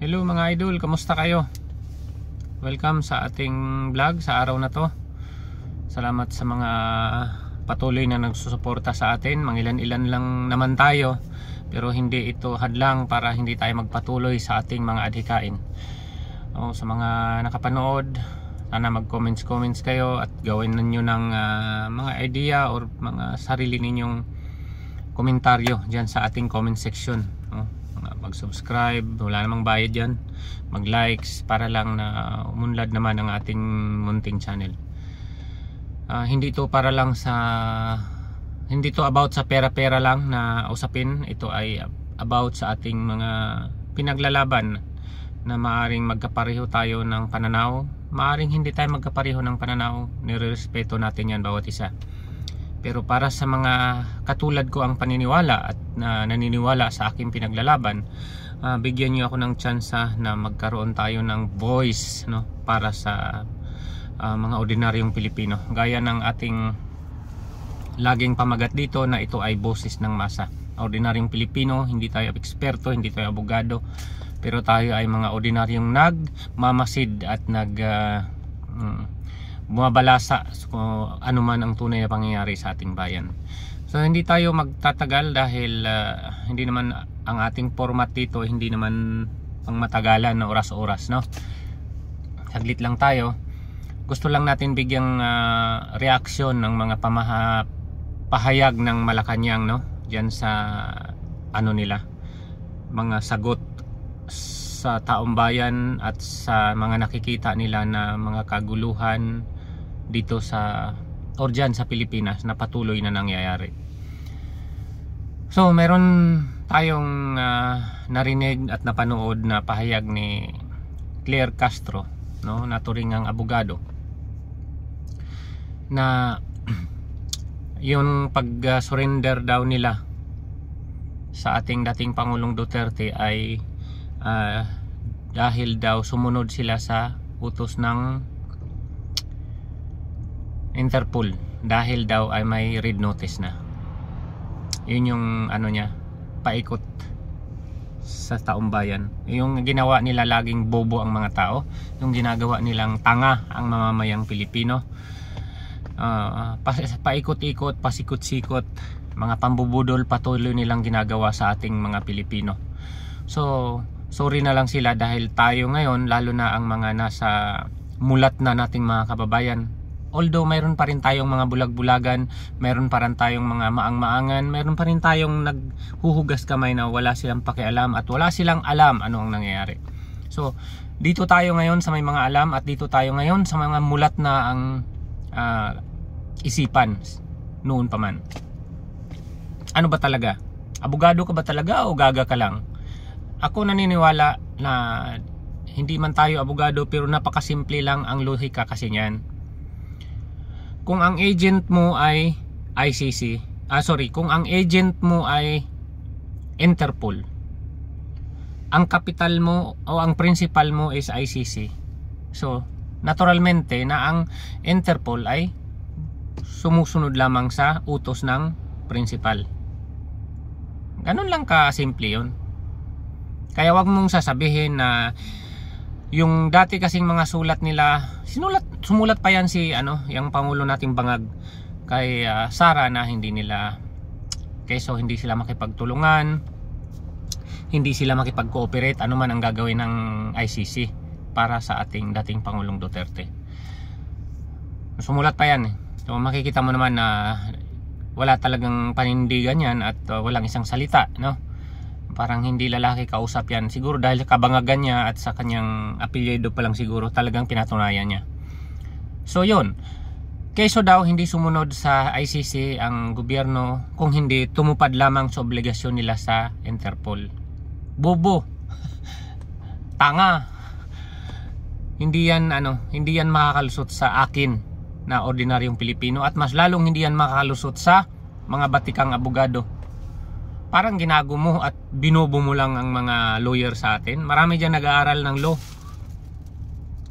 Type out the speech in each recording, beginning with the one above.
Hello mga idol, kamusta kayo? Welcome sa ating vlog sa araw na to. Salamat sa mga patuloy na nagsusuporta sa atin. Mangilan-ilan lang naman tayo, pero hindi ito hadlang para hindi tayo magpatuloy sa ating mga adhikain. Sa mga nakapanood, sana mag-comments kayo at gawin ninyo ng mga idea or mga sarili ninyong komentaryo dyan sa ating comment section. Mag-subscribe, wala namang bayad yan. Mag-likes para lang na umunlad naman ang ating munting channel. Hindi to para lang sa hindi to about sa pera-pera lang na usapin. Ito ay about sa ating mga pinaglalaban na maaring magkapareho tayo ng pananaw, maaring hindi tayo magkapareho ng pananaw. Nirerespeto natin yan bawat isa. Pero para sa mga katulad ko ang paniniwala at naniniwala sa aking pinaglalaban, bigyan niyo ako ng tsansa na magkaroon tayo ng voice, no, para sa mga ordinaryong Pilipino. Gaya ng ating laging pamagat dito na ito ay boses ng masa. Ordinaryong Pilipino, hindi tayo eksperto, hindi tayo abogado, pero tayo ay mga ordinaryong nagmamasid at bumabalasa kung ano man ang tunay na pangyayari sa ating bayan. So hindi tayo magtatagal dahil hindi naman ang ating format dito, hindi naman pang matagalan na oras-oras, no? Saglit lang tayo. Gusto lang natin bigyang reaksyon ng mga pahayag ng Malacanang, no? Diyan sa ano nila, mga sagot sa taong bayan at sa mga nakikita nila na mga kaguluhan dito sa or dyan sa Pilipinas na patuloy na nangyayari. So meron tayong narinig at napanood na pahayag ni Claire Castro, no, naturingang abogado, na yung pag-surrender daw nila sa ating dating Pangulong Duterte ay dahil daw sumunod sila sa utos ng Interpol, dahil daw ay may red notice na. Yun yung ano niya, paikot sa taong bayan. Yung ginawa nila laging bobo ang mga tao, yung ginagawa nilang tanga ang mamamayang Pilipino. Paikot-ikot, pasikot-sikot, mga pambubudol patuloy nilang ginagawa sa ating mga Pilipino. So sorry na lang sila dahil tayo ngayon, lalo na ang mga nasa mulat na nating mga kababayan, although mayroon pa rin tayong mga bulag-bulagan, mayroon pa rin tayong mga maang-maangan, mayroon pa rin tayong naghuhugas kamay na wala silang pakialam at wala silang alam ano ang nangyayari. So dito tayo ngayon sa may mga alam at dito tayo ngayon sa mga mulat na ang isipan noon pa man. Ano ba talaga? Abogado ka ba talaga o gaga ka lang? Ako naniniwala na hindi man tayo abogado pero napakasimple lang ang lohika kasi niyan. Kung ang agent mo ay ICC, kung ang agent mo ay Interpol, ang capital mo o ang principal mo is ICC, so naturalmente na ang Interpol ay sumusunod lamang sa utos ng principal. Ganun lang ka simple yun. Kaya wag mong sasabihin na yung dati kasing mga sulat nila, sumulat pa yan si yung Pangulo nating bangag kay Sara na hindi sila makipagtulungan, hindi sila makipag-cooperate ano man ang gagawin ng ICC para sa ating dating Pangulong Duterte. Sumulat pa yan. So makikita mo naman na wala talagang panindigan yan at walang isang salita, no? Parang hindi lalaki kausap yan. Siguro dahil kabangagan niya at sa kanyang apelyido pa lang siguro talagang pinatunayan niya. So yun, keso daw hindi sumunod sa ICC ang gobyerno kung hindi tumupad lamang sa obligasyon nila sa Interpol. Bobo. Tanga. Hindi yan makakalusot sa akin na ordinaryong Pilipino at mas lalong hindi yan makakalusot sa mga batikang abogado. Parang ginago mo at binobo mo lang ang mga lawyer sa atin. Marami dyan nag-aaral ng law.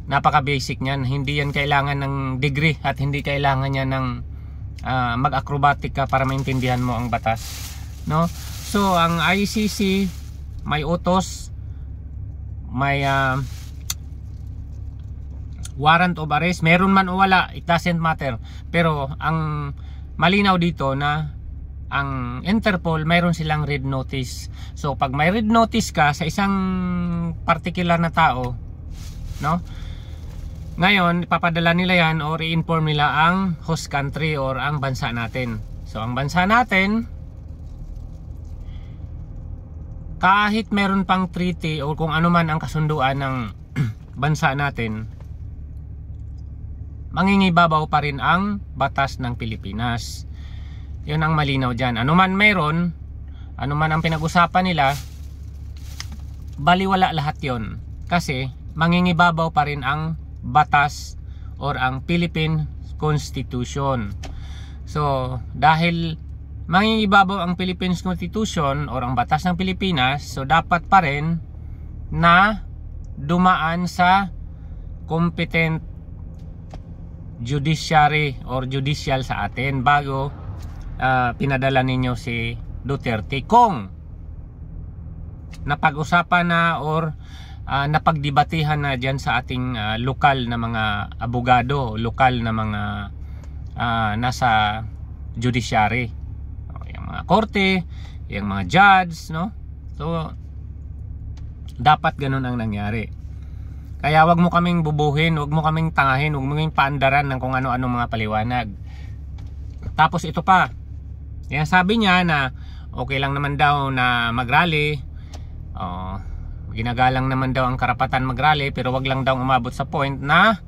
Napaka basic niyan. Hindi yan kailangan ng degree at hindi kailangan niya ng mag-acrobatic ka para maintindihan mo ang batas, no? So ang ICC may utos may warrant of arrest, meron man o wala, it doesn't matter. Pero ang malinaw dito na ang Interpol, mayroon silang red notice. So pag may red notice ka sa isang particular na tao, no, ngayon ipapadala nila yan or i-inform nila ang host country or ang bansa natin. So ang bansa natin, kahit meron pang treaty o kung ano man ang kasunduan ng bansa natin, mangingibabaw pa rin ang batas ng Pilipinas. Yun ang malinaw dyan. Ano man meron, ano man ang pinag-usapan nila, baliwala lahat yon. Kasi mangingibabaw pa rin ang batas or ang Philippine Constitution. So dahil mangingibabaw ang Philippine Constitution or ang batas ng Pilipinas, so dapat pa rin na dumaan sa competent judiciary or judicial sa atin bago pinadala ninyo si Duterte. Kung napag-usapan na or napagdebatihan na dyan sa ating lokal na mga abogado, lokal na mga nasa judiciary, yung mga korte, yung mga judge, no? So dapat ganun ang nangyari. Kaya wag mo kaming bubuhin, wag mo kaming tangahin, wag mo kaming paandaran ng kung ano-ano mga paliwanag. Tapos ito pa, yan sabi niya na okay lang naman daw na mag-rally, ginagalang naman daw ang karapatan mag-rally, pero wag lang daw umabot sa point na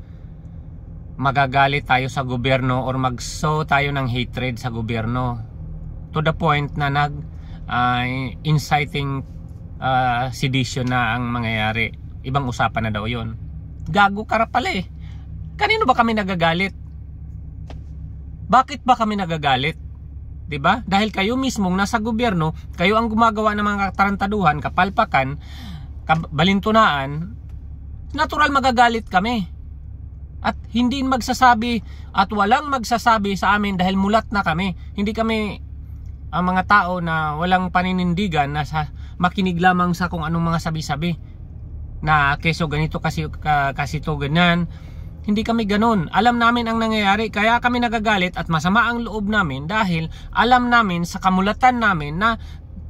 magagalit tayo sa gobyerno or mag-sow tayo ng hatred sa gobyerno to the point na inciting sedition na ang mangyayari. Ibang usapan na daw yon. Gago ka pala eh. Kanino ba kami nagagalit? Bakit ba kami nagagalit? 'Di ba? Dahil kayo mismong nasa gobyerno, kayo ang gumagawa ng mga katarantaduhan, kapalpakan, balintunaan, natural magagalit kami. At hindi magsasabi at walang magsasabi sa amin dahil mulat na kami. Hindi kami ang mga tao na walang paninindigan na makinig lamang sa kung anong mga sabi-sabi na keso ganito kasi to ganyan. Hindi kami ganun. Alam namin ang nangyayari, kaya kami nagagalit at masama ang loob namin dahil alam namin sa kamulatan namin na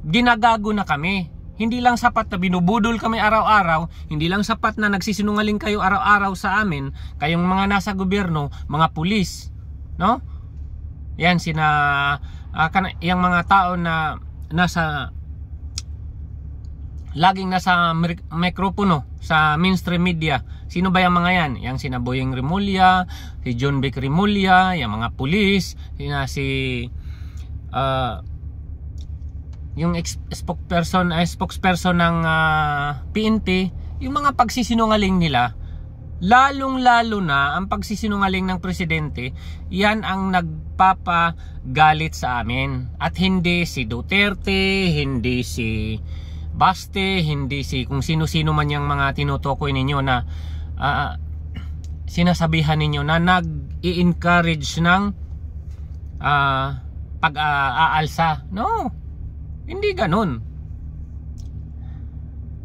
ginagago na kami. Hindi lang sapat na binubudol kami araw-araw, hindi lang sapat na nagsisinungaling kayo araw-araw sa amin, kayong mga nasa gobyerno, mga pulis, no? Yan yung mga tao na laging nasa mikropono sa mainstream media. Sino ba yung mga yan? Yang sina Boyeng Rimulya, si John Vic Rimulya, yung mga pulis, yung spokesperson ng PNP, yung mga pagsisinungaling nila, lalong-lalo na ang pagsisinungaling ng presidente, yan ang nagpapagalit sa amin. At hindi si Duterte, hindi si Baste, hindi si kung sino-sino man yung mga tinutukoy ninyo na sinasabihan ninyo na nag-i-encourage ng pag-aalsa. No, hindi ganun.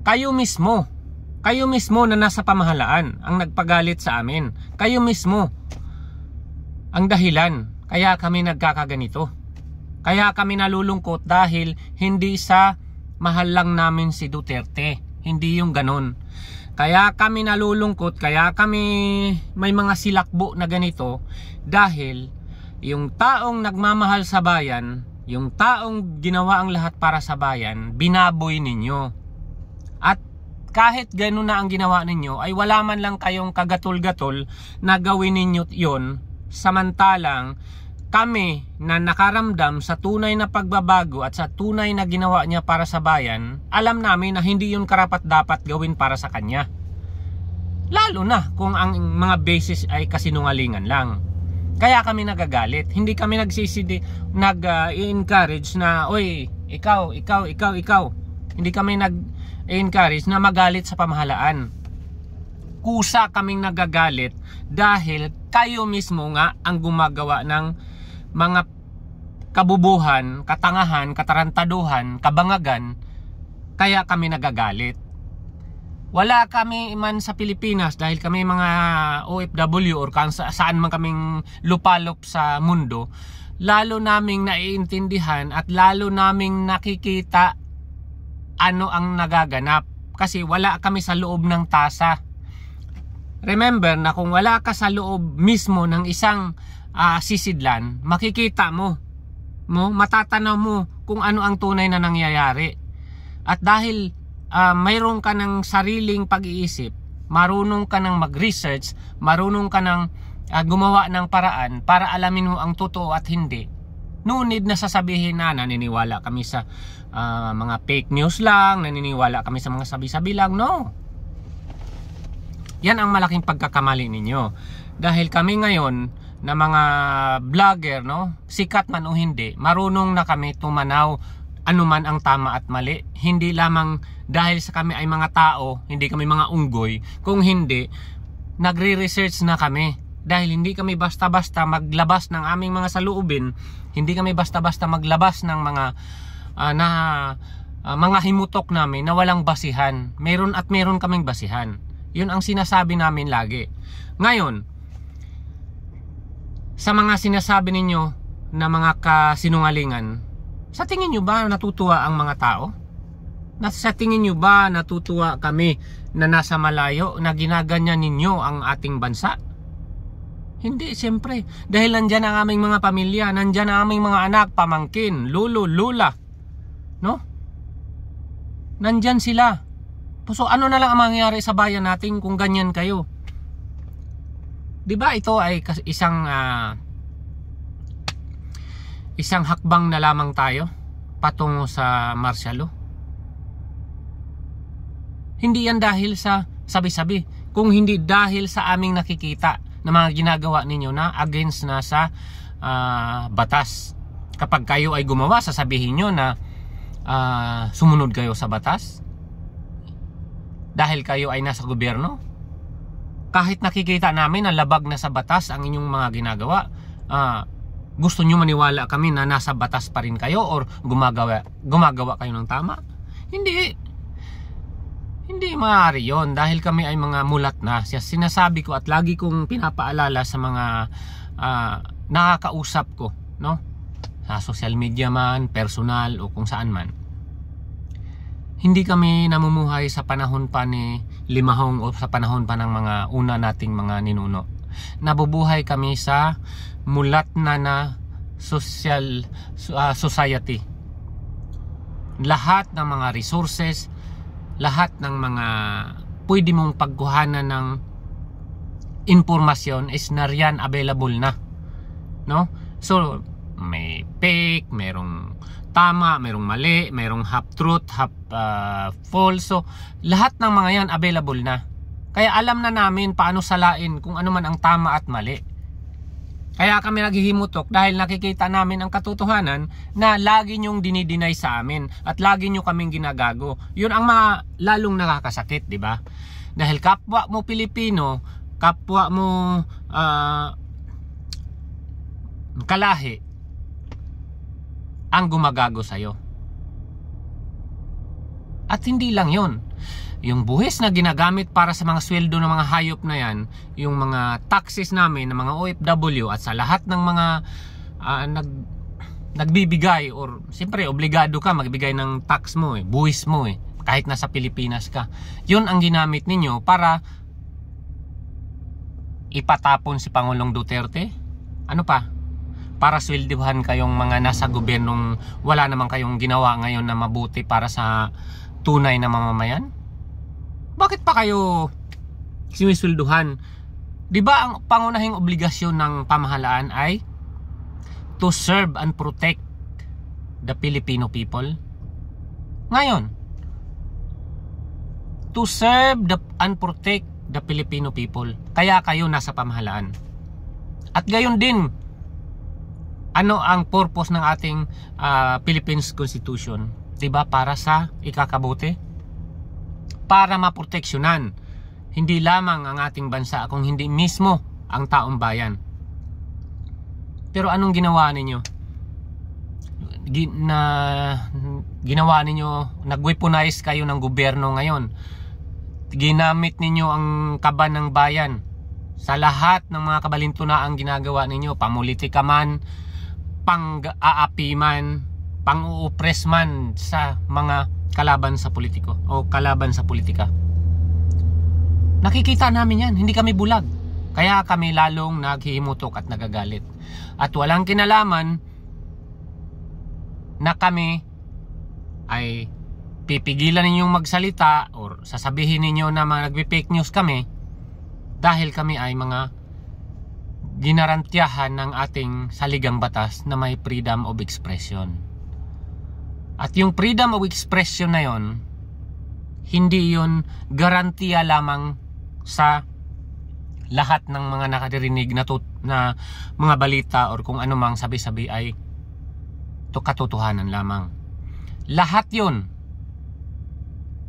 Kayo mismo na nasa pamahalaan ang nagpagalit sa amin. Kayo mismo ang dahilan kaya kami nagkakaganito. Kaya kami nalulungkot dahil hindi sa mahal lang namin si Duterte, hindi yung ganun. Kaya kami nalulungkot, kaya kami may mga silakbo na ganito dahil yung taong nagmamahal sa bayan, yung taong ginawa ang lahat para sa bayan, binaboy ninyo. At kahit ganun na ang ginawa ninyo, ay wala man lang kayong kagatol-gatol na gawin ninyo yon, samantalang kami na nakaramdam sa tunay na pagbabago at sa tunay na ginawa niya para sa bayan, alam namin na hindi yun karapat dapat gawin para sa kanya. Lalo na kung ang mga basis ay kasinungalingan lang. Kaya kami nagagalit. Hindi kami nag-encourage na, oy, ikaw. Hindi kami nag-encourage na magalit sa pamahalaan. Kusa kaming nagagalit dahil kayo mismo nga ang gumagawa ng mga kabubuhan, katangahan, katarantaduhan, kabangagan, kaya kami nagagalit. wala kami man sa Pilipinas dahil kami mga OFW or saan man kaming lupalop sa mundo, lalo naming naiintindihan at lalo naming nakikita ano ang nagaganap kasi wala kami sa loob ng tasa. Remember na kung wala ka sa loob mismo ng isang sisidlan, makikita mo, matatanaw mo kung ano ang tunay na nangyayari. At dahil mayroon ka ng sariling pag-iisip, marunong ka ng mag-research, marunong ka ng gumawa ng paraan para alamin mo ang totoo at hindi, no need na sasabihin na naniniwala kami sa mga fake news lang, naniniwala kami sa mga sabi-sabi lang. No, yan ang malaking pagkakamali ninyo. Dahil kami ngayon na mga vlogger, sikat man o hindi, marunong na kami tumanaw anuman ang tama at mali. Hindi lamang dahil sa kami ay mga tao, hindi kami mga unggoy. Kung hindi, nagre-research na kami. Dahil hindi kami basta-basta maglabas ng aming mga saloobin, hindi kami basta-basta maglabas ng mga himutok namin na walang basihan. Meron at meron kaming basihan. Yun ang sinasabi namin lagi. Ngayon, sa mga sinasabi ninyo na mga kasinungalingan, sa tingin nyo ba natutuwa ang mga tao? Sa tingin nyo ba natutuwa kami na nasa malayo na ginaganyan ninyo ang ating bansa? Hindi, siyempre. Dahil nandyan ang aming mga pamilya, nandyan ang aming mga anak, pamangkin, lolo, lula. Nandyan sila. So ano na lang ang mangyayari sa bayan natin kung ganyan kayo? Diba ito ay isang hakbang na lamang tayo patungo sa martial law? Hindi yan dahil sa sabi-sabi, kung hindi dahil sa aming nakikita na mga ginagawa ninyo na against na sa batas. Kapag kayo ay gumawa, sasabihin nyo na sumunod kayo sa batas dahil kayo ay nasa gobyerno. Kahit nakikita namin na labag na sa batas ang inyong mga ginagawa, gusto nyo maniwala kami na nasa batas pa rin kayo or gumagawa kayo ng tama? Hindi maaari yon dahil kami ay mga mulat na. Sinasabi ko at lagi kong pinapaalala sa mga nakakausap ko, sa social media man, personal o kung saan man. Hindi kami namumuhay sa panahon pa ni Limahong o sa panahon pa ng mga una nating mga ninuno. Nabubuhay kami sa mulat na society. Lahat ng mga resources, lahat ng mga pwede mong pagkuhanan ng impormasyon is nariyan available na. So may fake, merong tama, merong mali, merong half truth, half false. So lahat ng mga yan available na. Kaya alam na namin paano salain kung ano man ang tama at mali. Kaya kami naghihimutok dahil nakikita namin ang katotohanan na lagi nyong dinidinay sa amin at lagi nyo kaming ginagago. Yun ang lalong nakakasakit, di ba? Dahil kapwa mo Pilipino, kapwa mo kalahi ang gumagago sa'yo. At hindi lang yun. Yung buhis na ginagamit para sa mga sweldo ng mga hayop na yan, yung mga taxes namin ng mga OFW at sa lahat ng mga nagbibigay or siyempre obligado ka magbigay ng tax mo, buhis mo kahit nasa Pilipinas ka. Yun ang ginamit ninyo para ipatapon si Pangulong Duterte. Ano pa? Para sweldohan kayong mga nasa gobyernong wala naman kayong ginawa ngayon na mabuti para sa tunay na mamamayan? Bakit pa kayo sinisweldohan? Di ba ang pangunahing obligasyon ng pamahalaan ay to serve and protect the Filipino people? Ngayon, to serve and protect the Filipino people. Kaya kayo nasa pamahalaan. At gayon din, ano ang purpose ng ating Philippines Constitution? Diba? Para sa ikakabuti? Para maproteksyonan hindi lamang ang ating bansa kung hindi mismo ang taong bayan. Pero anong ginawa ninyo? Ginawa ninyo, nag-weaponize kayo ng gobyerno ngayon. ginamit ninyo ang kaban ng bayan sa lahat ng mga kabalintunaang ginagawa ninyo, pamulitika man, pang-aapi man, pang-uupres man sa mga kalaban sa politiko o kalaban sa politika. Nakikita namin yan, hindi kami bulag. Kaya kami lalong naghihimutok at nagagalit. At walang kinalaman na kami ay pipigilan ninyong magsalita or sasabihin ninyo na nagbe-fake news kami dahil kami ay mga ginarantyahan ng ating saligang batas na may freedom of expression. At yung freedom of expression na yon, hindi yon garantiya lamang sa lahat ng mga nakadirinig na mga balita or kung anumang sabi-sabi ay katotohanan lamang. Lahat yon,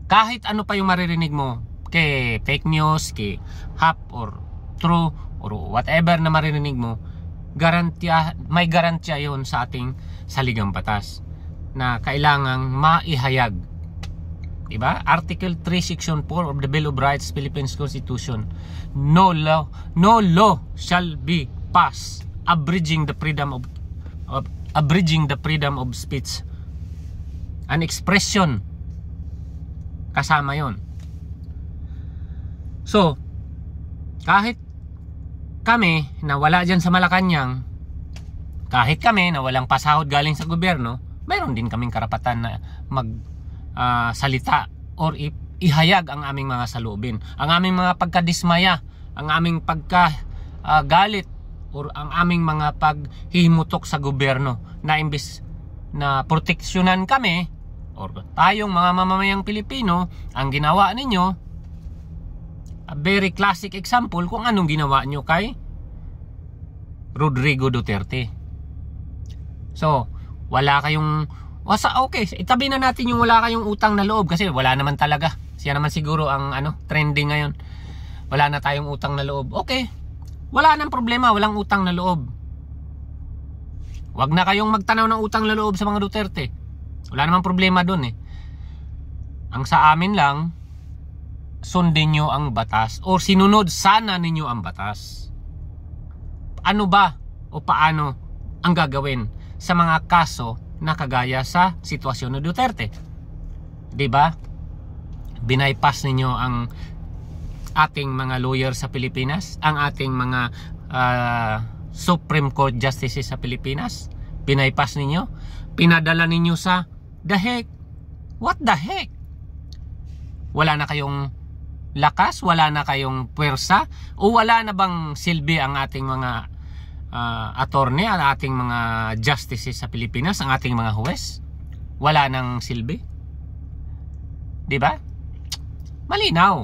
kahit ano pa yung maririnig mo, kay fake news, kay hap or true or whatever na maririnig mo, may garantiya yon sa ating saligang batas na kailangang maihayag. Diba? Article 3 Section 4 of the Bill of Rights, Philippines Constitution. No law shall be passed abridging the freedom of speech and expression. Kasama yon. So, kahit kami na wala dyan sa Malacanang, kahit kami na walang pasahod galing sa gobyerno, mayroon din kaming karapatan na salita or ihayag ang aming mga saloobin, ang aming mga pagkadismaya, ang aming pagkagalit or ang aming mga paghihimutok sa gobyerno na imbis na proteksyonan kami or tayong mga mamamayang Pilipino, ang ginawa ninyo, a very classic example kung anong ginawa nyo kay Rodrigo Duterte. So, wala kayong okay, itabi na natin yung wala kayong utang na loob kasi wala naman talaga. Siya naman siguro ang trending ngayon. Wala na tayong utang na loob. Okay. Wala nang problema, walang utang na loob. Wag na kayong magtanaw ng utang na loob sa mga Duterte. Wala namang problema doon eh. Ang sa amin lang, sundin nyo ang batas o sinunod sana ninyo ang batas. Ano ba o paano ang gagawin sa mga kaso na kagaya sa sitwasyon ni Duterte? Diba? Binaypass ninyo ang ating mga lawyer sa Pilipinas, ang ating mga Supreme Court Justices sa Pilipinas. Binaypass ninyo, pinadala ninyo sa the heck. What the heck? Wala na kayong lakas, wala na kayong puwersa, o wala na bang silbi ang ating mga attorney, ang ating mga justices sa Pilipinas, ang ating mga huwes? Wala nang silbi? Diba? Malinaw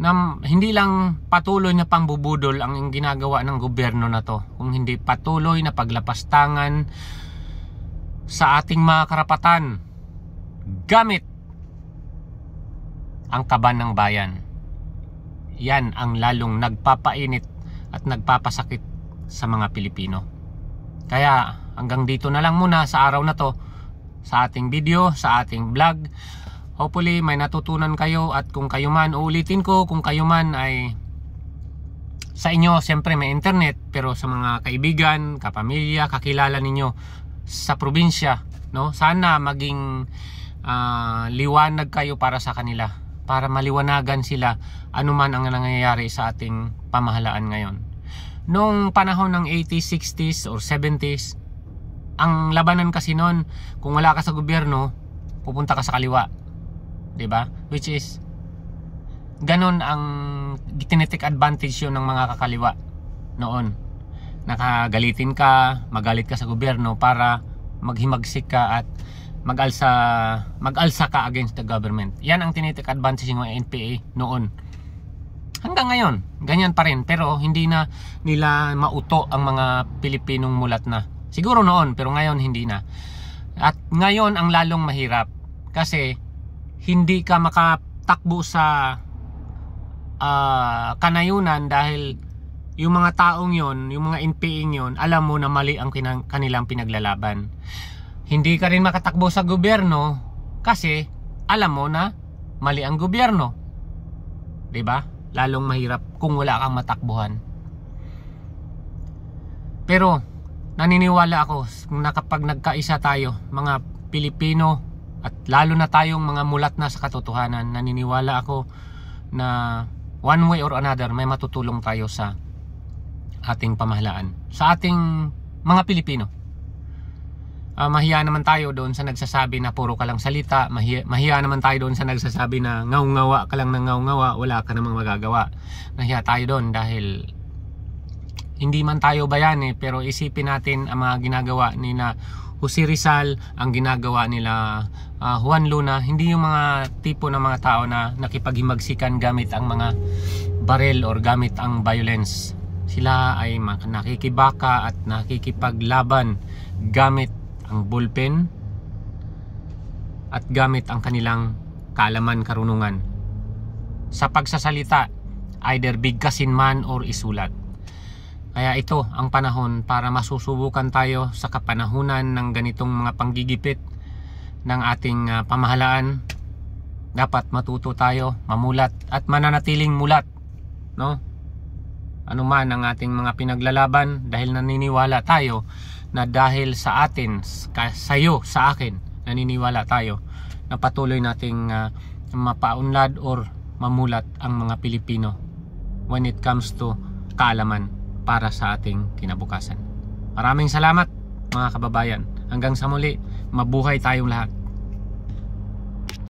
na hindi lang patuloy na pambubudol ang ginagawa ng gobyerno na to, kung hindi patuloy na paglapastangan sa ating mga karapatan gamit ang kaban ng bayan. Yan ang lalong nagpapainit at nagpapasakit sa mga Pilipino. Kaya hanggang dito na lang muna sa araw na to, sa ating video, sa ating vlog. Hopefully may natutunan kayo, at kung kayo man, uulitin ko, kung kayo man ay sa inyo, siyempre may internet, pero sa mga kaibigan, kapamilya, kakilala ninyo sa probinsya, no? Sana maging liwanag kayo para sa kanila, para maliwanagan sila anuman ang nangyayari sa ating pamahalaan ngayon. Noong panahon ng 80s, 60s or 70s, ang labanan kasi noon, kung wala ka sa gobyerno, pupunta ka sa kaliwa. Diba? Which is, ganon ang tinitake advantage yun ng mga kakaliwa noon. Nakagalitin ka, magalit ka sa gobyerno para maghimagsik ka at mag-alsa ka against the government. Yan ang tinitake advantage ng NPA noon. Hanggang ngayon, ganyan pa rin, pero hindi na nila mauto ang mga Pilipinong mulat na. Siguro noon, pero ngayon hindi na. At ngayon ang lalong mahirap kasi hindi ka makatakbo sa kanayunan dahil yung mga taong yon, yung mga NPA yon, alam mo na mali ang kanilang pinaglalaban. Hindi ka rin makatakbo sa gobyerno kasi alam mo na mali ang gobyerno. 'di ba? Lalong mahirap kung wala kang matakbuhan. Pero naniniwala ako na kapag nagkaisa tayo, mga Pilipino, at lalo na tayong mga mulat na sa katotohanan, naniniwala ako na one way or another may matutulong tayo sa ating pamahalaan, sa ating mga Pilipino. Mahiya naman tayo doon sa nagsasabi na puro ka lang salita. Mahiya naman tayo doon sa nagsasabi na ngaw-ngawa ka lang ng ngaw-ngawa, wala ka namang magagawa. Nahiya tayo doon dahil hindi man tayo bayani, pero isipin natin ang mga ginagawa ni na Jose Rizal, ang ginagawa nila Juan Luna. Hindi yung mga tipo ng mga tao na nakipaghimagsikan gamit ang mga barel or gamit ang violence. Sila ay nakikibaka at nakikipaglaban gamit ang bullpen at gamit ang kanilang kaalaman, karunungan sa pagsasalita, either bigkasin man or isulat. Kaya ito ang panahon para masusubukan tayo sa kapanahunan ng ganitong mga panggigipit ng ating pamahalaan. Dapat matuto tayo mamulat at mananatiling mulat, no? Ano man ang ating mga pinaglalaban, dahil naniniwala tayo na dahil sa atin, sa'yo, sa akin, naniniwala tayo na patuloy nating mapaunlad or mamulat ang mga Pilipino when it comes to kaalaman para sa ating kinabukasan. Maraming salamat mga kababayan. Hanggang sa muli, mabuhay tayong lahat.